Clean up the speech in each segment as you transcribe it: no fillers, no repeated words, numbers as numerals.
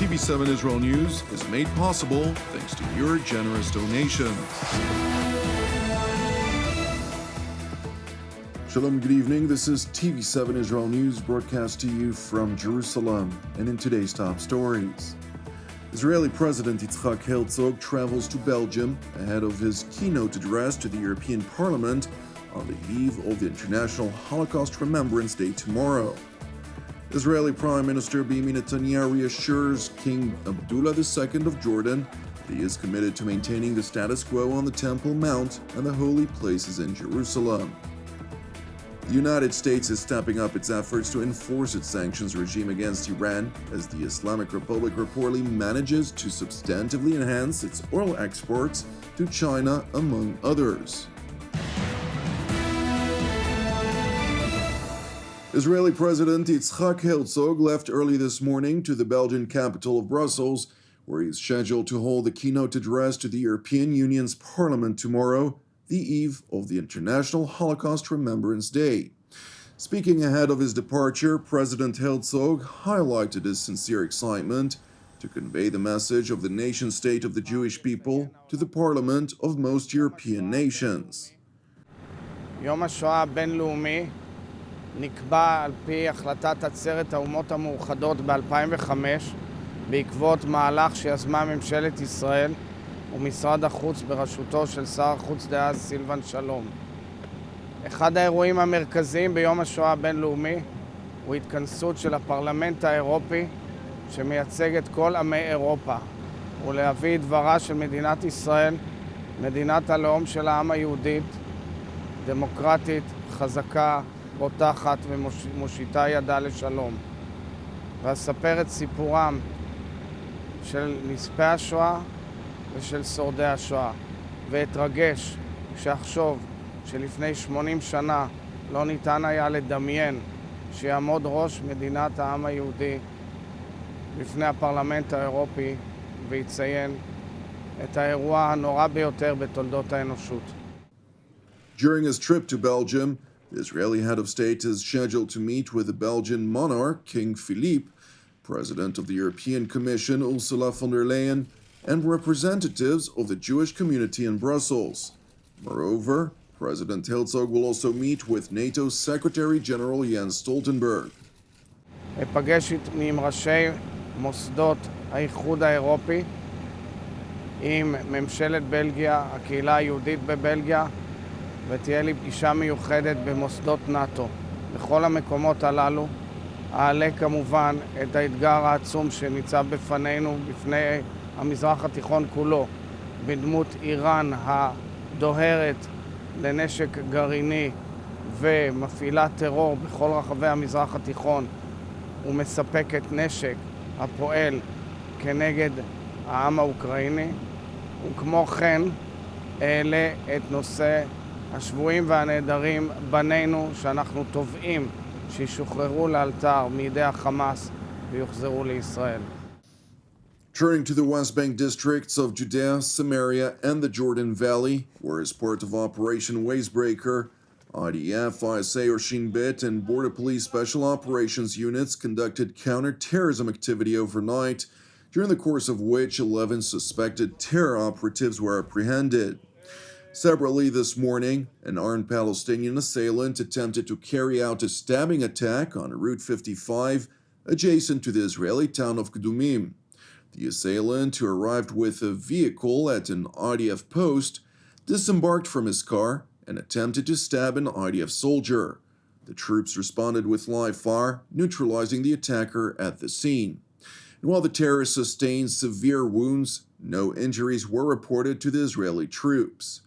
TV7 Israel News is made possible thanks to your generous donations. Shalom, good evening. This is TV7 Israel News broadcast to you from Jerusalem. And in today's top stories, Israeli President Isaac Herzog travels to Belgium ahead of his keynote address to the European Parliament on the eve of the International Holocaust Remembrance Day tomorrow. Israeli Prime Minister Benjamin Netanyahu reassures King Abdullah II of Jordan that he is committed to maintaining the status quo on the Temple Mount and the holy places in Jerusalem. The United States is stepping up its efforts to enforce its sanctions regime against Iran as the Islamic Republic reportedly manages to substantively enhance its oil exports to China, among others. Israeli President Isaac Herzog left early this morning to the Belgian capital of Brussels, where he is scheduled to hold the keynote address to the European Union's Parliament tomorrow, the eve of the International Holocaust Remembrance Day. Speaking ahead of his departure, President Herzog highlighted his sincere excitement to convey the message of the nation-state of the Jewish people to the Parliament of most European nations. יום השואה הבינלאומי נקבע על פי החלטת עצרת האומות המאוחדות ב-2005 בעקבות מהלך שיזמה ממשלת ישראל ומשרד החוץ בראשותו של שר החוץ דאז סילבן שלום. אחד האירועים המרכזיים ביום השואה הבינלאומי הוא התכנסות של הפרלמנט האירופי שמייצג את כל עמי אירופה ולהביא דברה של מדינת ישראל, מדינת הלאום של העם היהודית, דמוקרטית, חזקה, פותחת ומושיטה ידה לשלום. ואספר את סיפורם של נספי השואה ושל שורדי השואה, ואתרגש כשאחשוב שלפני 80 שנה לא ניתן היה לדמיין שיעמוד ראש מדינת העם היהודי לפני הפרלמנט האירופי ויציין את האירוע הנורא ביותר בתולדות האנושות. During his trip to Belgium, the Israeli head of state is scheduled to meet with the Belgian monarch, King Philippe, President of the European Commission, Ursula von der Leyen, and representatives of the Jewish community in Brussels. Moreover, President Herzog will also meet with NATO Secretary General Jens Stoltenberg. אפגש עם ראשי מוסדות האיחוד האירופי, עם ממשלת בלגיה, הקהילה היהודית בבלגיה, ותהיה לי פגישה מיוחדת במוסדות נאט"ו. בכל המקומות הללו אעלה כמובן את האתגר העצום שניצב בפנינו, בפני המזרח התיכון כולו, בדמות איראן הדוהרת לנשק גרעיני ומפעילה טרור בכל רחבי המזרח התיכון ומספקת נשק הפועל כנגד העם האוקראיני, וכמו כן אעלה את נושא השבויים והנעדרים בנינו שאנחנו תובעים שישוחררו לאלתר מידי החמאס ויוחזרו לישראל. Turning to the West Bank districts of Judea, Samaria, and the Jordan Valley, where as part of Operation Wavebreaker, IDF, ISA or Shin Bet, and Border Police Special Operations units conducted counter-terrorism activity overnight, during the course of which 11 suspected terror operatives were apprehended. Separately this morning, an armed Palestinian assailant attempted to carry out a stabbing attack on Route 55 adjacent to the Israeli town of Kedumim. The assailant, who arrived with a vehicle at an IDF post, disembarked from his car and attempted to stab an IDF soldier. The troops responded with live fire, neutralizing the attacker at the scene. And while the terrorist sustained severe wounds, no injuries were reported to the Israeli troops.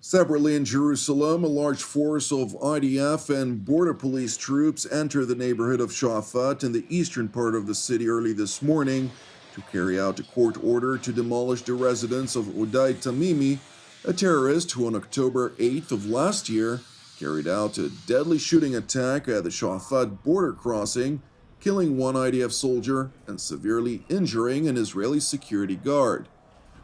Separately in Jerusalem, a large force of IDF and border police troops entered the neighborhood of Shafat in the eastern part of the city early this morning to carry out a court order to demolish the residence of Uday Tamimi, a terrorist who on October 8th of last year carried out a deadly shooting attack at the Shafat border crossing, killing one IDF soldier and severely injuring an Israeli security guard.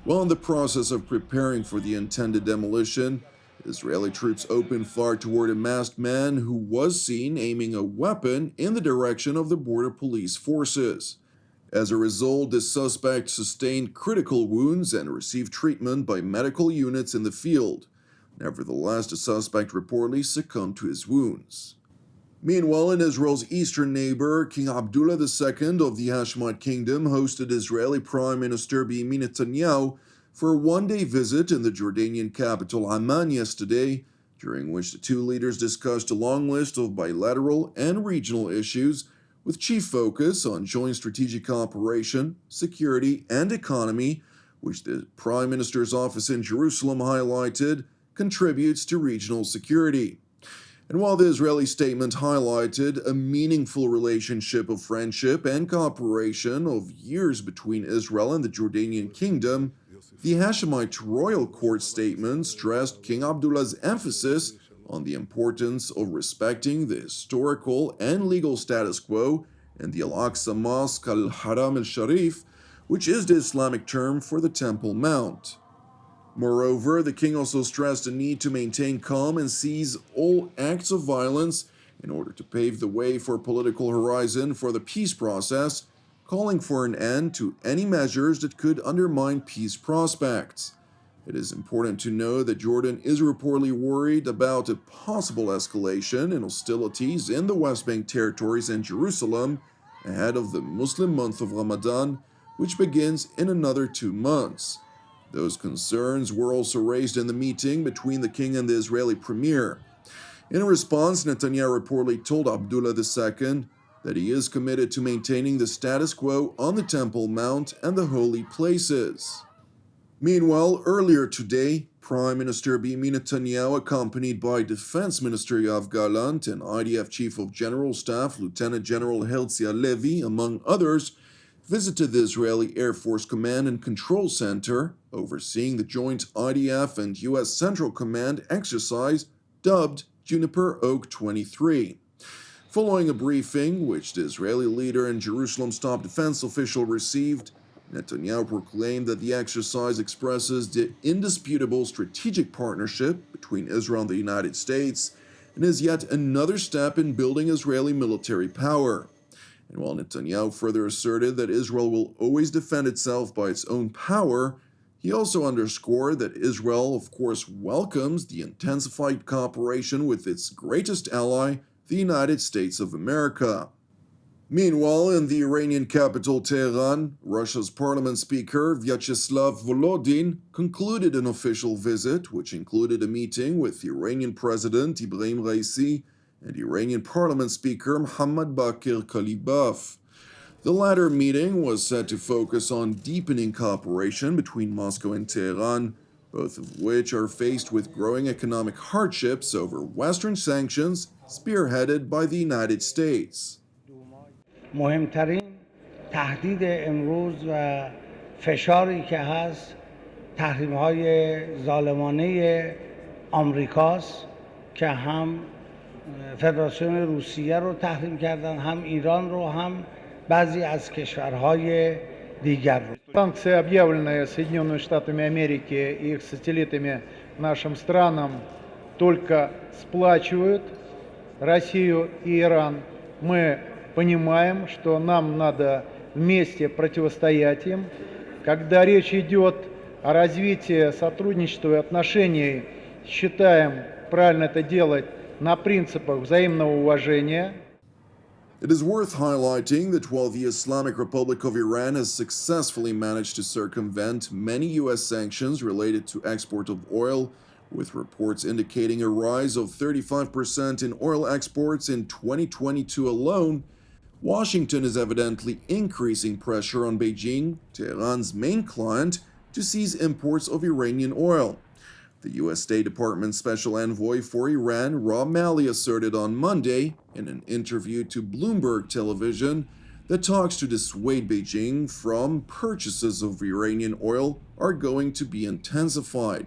While in the process of preparing for the intended demolition, Israeli troops opened fire toward a masked man who was seen aiming a weapon in the direction of the border police forces. As a result, the suspect sustained critical wounds and received treatment by medical units in the field. Nevertheless, the suspect reportedly succumbed to his wounds. Meanwhile, in Israel's eastern neighbor, King Abdullah II of the Hashemite Kingdom hosted Israeli Prime Minister Benjamin Netanyahu for a one-day visit in the Jordanian capital Amman yesterday, during which the two leaders discussed a long list of bilateral and regional issues, with chief focus on joint strategic cooperation, security, and economy, which the Prime Minister's office in Jerusalem highlighted contributes to regional security. And while the Israeli statement highlighted a meaningful relationship of friendship and cooperation of years between Israel and the Jordanian kingdom, the Hashemite royal court statement stressed King Abdullah's emphasis on the importance of respecting the historical and legal status quo in the Al-Aqsa Mosque Al-Haram al-Sharif, which is the Islamic term for the Temple Mount. Moreover, the king also stressed the need to maintain calm and seize all acts of violence in order to pave the way for a political horizon for the peace process, calling for an end to any measures that could undermine peace prospects. It is important to know that Jordan is reportedly worried about a possible escalation in hostilities in the West Bank territories and Jerusalem ahead of the Muslim month of Ramadan, which begins in another 2 months. Those concerns were also raised in the meeting between the king and the Israeli premier. In response, Netanyahu reportedly told Abdullah II that he is committed to maintaining the status quo on the Temple Mount and the holy places. Meanwhile, earlier today, Prime Minister Benjamin Netanyahu, accompanied by Defense Minister Yoav Gallant and IDF Chief of General Staff Lieutenant General Herzi Halevi, among others, visited the Israeli Air Force Command and Control Center, overseeing the joint IDF and U.S. Central Command exercise dubbed Juniper Oak 23. Following a briefing, which the Israeli leader and Jerusalem's top defense official received, Netanyahu proclaimed that the exercise expresses the indisputable strategic partnership between Israel and the United States and is yet another step in building Israeli military power. And while Netanyahu further asserted that Israel will always defend itself by its own power, he also underscored that Israel, of course, welcomes the intensified cooperation with its greatest ally, the United States of America. Meanwhile, in the Iranian capital Tehran, Russia's parliament speaker Vyacheslav Volodin concluded an official visit, which included a meeting with Iranian President Ibrahim Raisi and Iranian Parliament Speaker Mohammad Bakir Kalibaf. The latter meeting was set to focus on deepening cooperation between Moscow and Tehran, both of which are faced with growing economic hardships over Western sanctions spearheaded by the United States. مهمترین تهدید امروز و فشاری که هست تحریم‌های ظالمانه آمریکاست که هم فدراسیون روسیه رو تحریم کردن، هم ایران رو، هم بعضی از کشورهای دیگر رو. Санкции, объявленные Соединенными Штатами Америки и их сателлитами нашим странам, только сплачивают Россию и Иран. Мы понимаем, что нам надо вместе противостоять им. Когда речь идет о развитии сотрудничества и отношений, считаем правильно это делать на принципах взаимного уважения. It is worth highlighting that while the Islamic Republic of Iran has successfully managed to circumvent many U.S. sanctions related to export of oil, with reports indicating a rise of 35% in oil exports in 2022 alone, Washington is evidently increasing pressure on Beijing, Tehran's main client, to seize imports of Iranian oil. The U.S. State Department Special Envoy for Iran, Rob Malley, asserted on Monday in an interview to Bloomberg Television that talks to dissuade Beijing from purchases of Iranian oil are going to be intensified.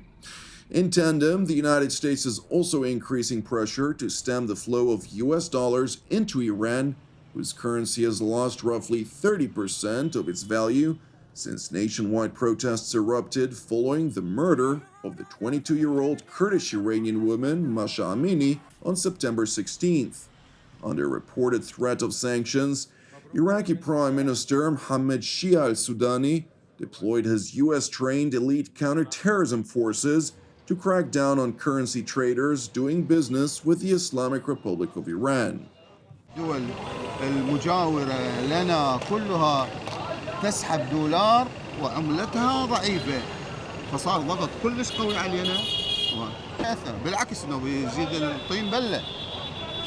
In tandem, the United States is also increasing pressure to stem the flow of U.S. dollars into Iran, whose currency has lost roughly 30% of its value since nationwide protests erupted following the murder of the 22-year-old Kurdish Iranian woman Masha Amini on September 16th. Under reported threat of sanctions, Iraqi Prime Minister Mohammed Shia al-Sudani deployed his US-trained elite counterterrorism forces to crack down on currency traders doing business with the Islamic Republic of Iran. الدول المجاورة لنا كلها تسحب دولار وعملتها ضعيفة، فصار ضغط كلش قوي علينا. بالعكس انه بيزيد الطين بله،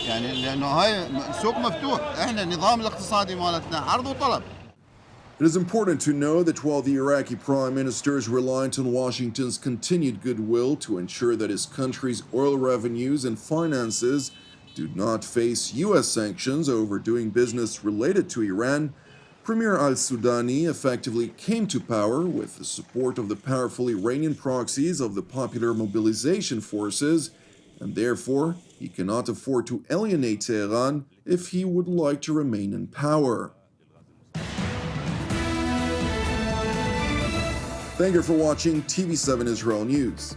يعني لانه هاي سوق مفتوح، احنا النظام الاقتصادي مالتنا عرض وطلب. It is important to know that while the Iraqi Prime Minister is reliant on Washington's continued goodwill to ensure that his country's oil revenues and finances do not face U.S. sanctions over doing business related to Iran, Premier al-Sudani effectively came to power with the support of the powerful Iranian proxies of the Popular Mobilization Forces, and therefore he cannot afford to alienate Tehran if he would like to remain in power. Thank you for watching TV7 Israel News.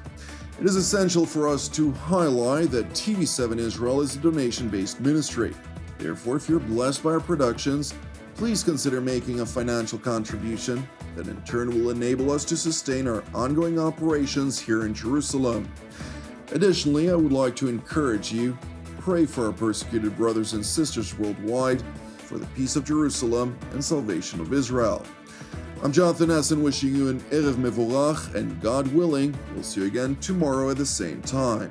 It is essential for us to highlight that TV7 Israel is a donation-based ministry. Therefore, if you're blessed by our productions, please consider making a financial contribution that in turn will enable us to sustain our ongoing operations here in Jerusalem. Additionally, I would like to encourage you, pray for our persecuted brothers and sisters worldwide, for the peace of Jerusalem and salvation of Israel. I'm Jonathan Essen wishing you an Erev Mevorach, and God willing, we'll see you again tomorrow at the same time.